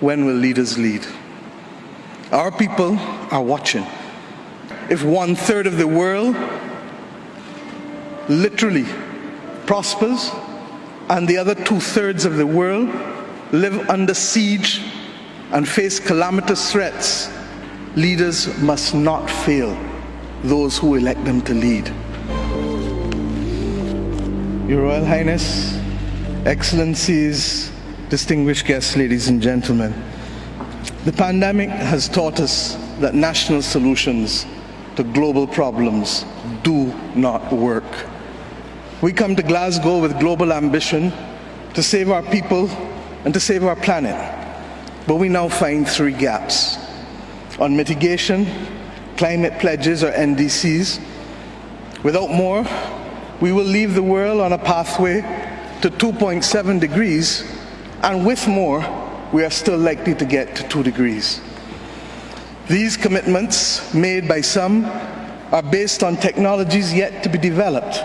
When will leaders lead? Our people are watching. If 1/3 of the world literally prospers and the other 2/3 of the world live under siege and face calamitous threats, leaders must not fail those who elect them to lead. Your Royal Highness, Excellencies, distinguished guests, ladies and gentlemen, the pandemic has taught us that national solutions to global problems do not work. We come to Glasgow with global ambition to save our people and to save our planet, but we now find three gaps. On mitigation, climate pledges or NDCs, without more, we will leave the world on a pathway to 2.7 degrees, and with more, we are still likely to get to 2 degrees. These commitments, made by some, are based on technologies yet to be developed,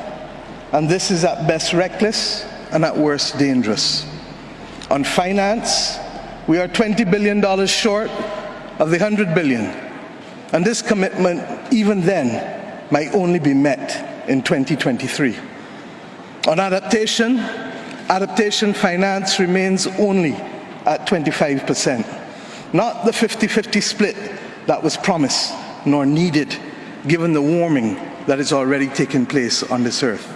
and this is at best reckless and at worst dangerous. On finance, we are $20 billion short of the $100 billion, and this commitment, even then, might only be met in 2023. On adaptation finance remains only at 25%, not the 50-50 split that was promised nor needed given the warming that is already taking place on this earth.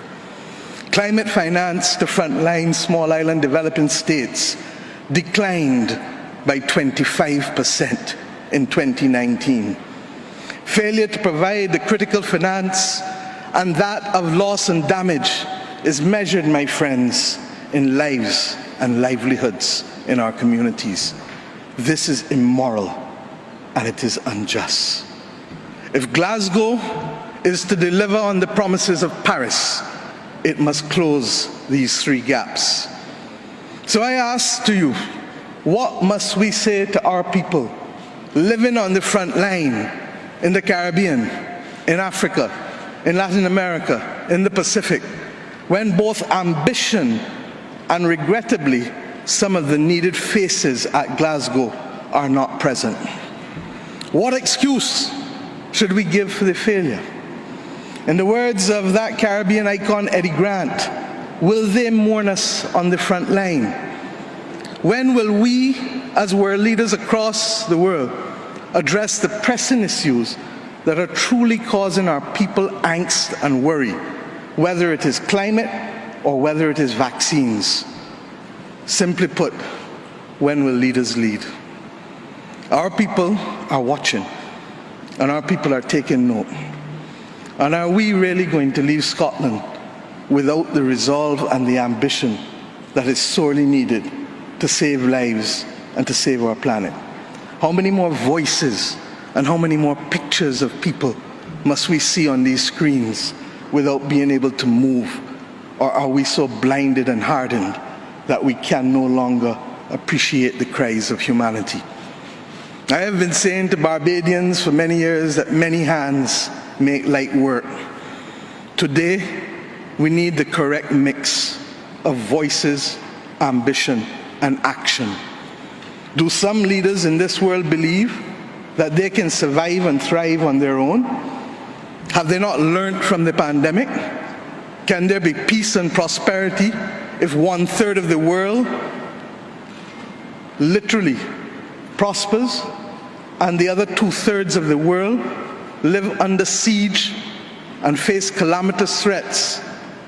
Climate finance to frontline small island developing states declined by 25% in 2019. Failure to provide the critical finance and that of loss and damage is measured, my friends, in lives and livelihoods in our communities. This is immoral and it is unjust. If Glasgow is to deliver on the promises of Paris, it must close these three gaps. So I ask to you, what must we say to our people living on the front line in the Caribbean, in Africa, in Latin America, in the Pacific, when both ambition and regrettably some of the needed faces at Glasgow are not present? What excuse should we give for the failure? In the words of that Caribbean icon Eddie Grant, will they mourn us on the front line? When will we, as world leaders across the world, address the pressing issues that are truly causing our people angst and worry, whether it is climate or whether it is vaccines? Simply put, when will leaders lead? Our people are watching, and our people are taking note. And are we really going to leave Scotland without the resolve and the ambition that is sorely needed to save lives and to save our planet? How many more voices and how many more pictures of people must we see on these screens without being able to move? Or are we so blinded and hardened that we can no longer appreciate the cries of humanity? I have been saying to Barbadians for many years that many hands make light work. Today, we need the correct mix of voices, ambition, and action. Do some leaders in this world believe that they can survive and thrive on their own? Have they not learned from the pandemic? Can there be peace and prosperity if 1/3 of the world literally prospers and the other 2/3 of the world live under siege and face calamitous threats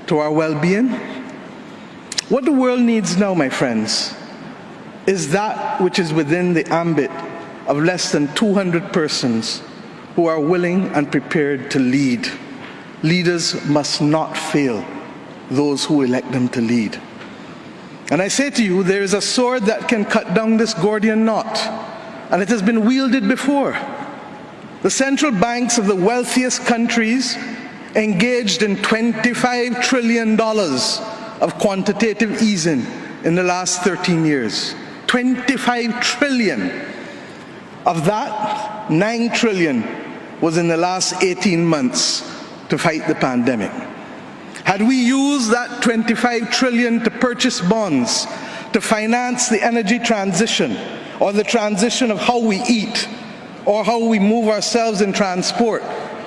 to our well-being? What the world needs now, my friends, is that which is within the ambit of less than 200 persons who are willing and prepared to lead. Leaders must not fail those who elect them to lead. And I say to you, there is a sword that can cut down this Gordian knot, and it has been wielded before. The central banks of the wealthiest countries engaged in $25 trillion of quantitative easing in the last 13 years. 25 trillion. Of that, 9 trillion was in the last 18 months to fight the pandemic. Had we used that 25 trillion to purchase bonds, to finance the energy transition, or the transition of how we eat, or how we move ourselves in transport,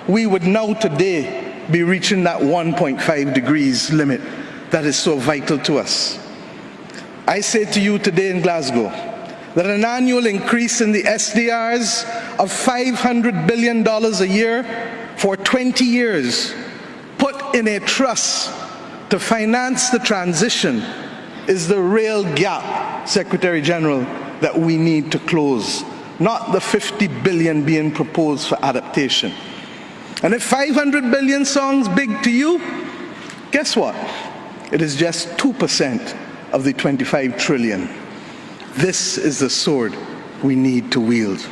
we would now today be reaching that 1.5 degrees limit that is so vital to us. I say to you today in Glasgow that an annual increase in the SDRs of $500 billion a year for 20 years, put in a trust to finance the transition, is the real gap, Secretary General, that we need to close, not the 50 billion being proposed for adaptation. And if 500 billion sounds big to you, guess what? It is just 2% of the 25 trillion. This is the sword we need to wield.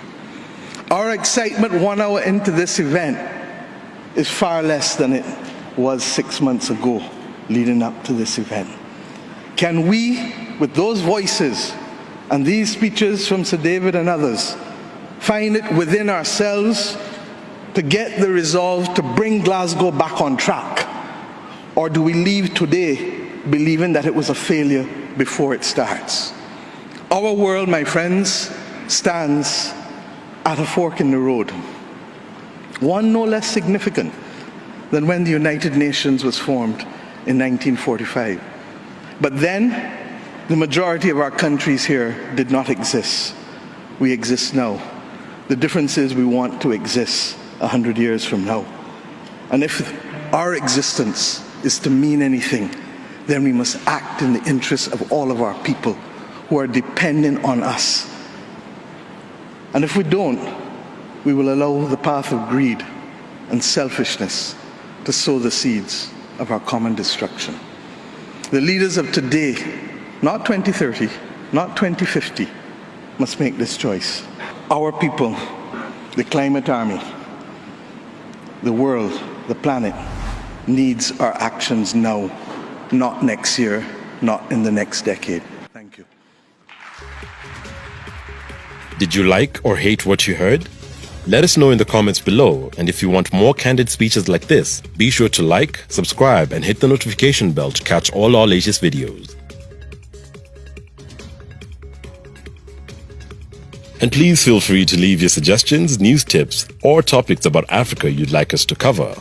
Our excitement 1 hour into this event is far less than it was 6 months ago leading up to this event. Can we, with those voices and these speeches from Sir David and others, find it within ourselves to get the resolve to bring Glasgow back on track? Or do we leave today believing that it was a failure before it starts? Our world, my friends, stands at a fork in the road. One no less significant than when the United Nations was formed in 1945. But then, the majority of our countries here did not exist. We exist now. The difference is we want to exist 100 years from now. And if our existence is to mean anything, then we must act in the interests of all of our people who are dependent on us. And if we don't, we will allow the path of greed and selfishness to sow the seeds of our common destruction. The leaders of today, not 2030, not 2050, must make this choice. Our people, the climate army, the world, the planet, needs our actions now, not next year, not in the next decade. Thank you. Did you like or hate what you heard? Let us know in the comments below, and if you want more candid speeches like this, be sure to like, subscribe, and hit the notification bell to catch all our latest videos. And please feel free to leave your suggestions, news tips, or topics about Africa you'd like us to cover.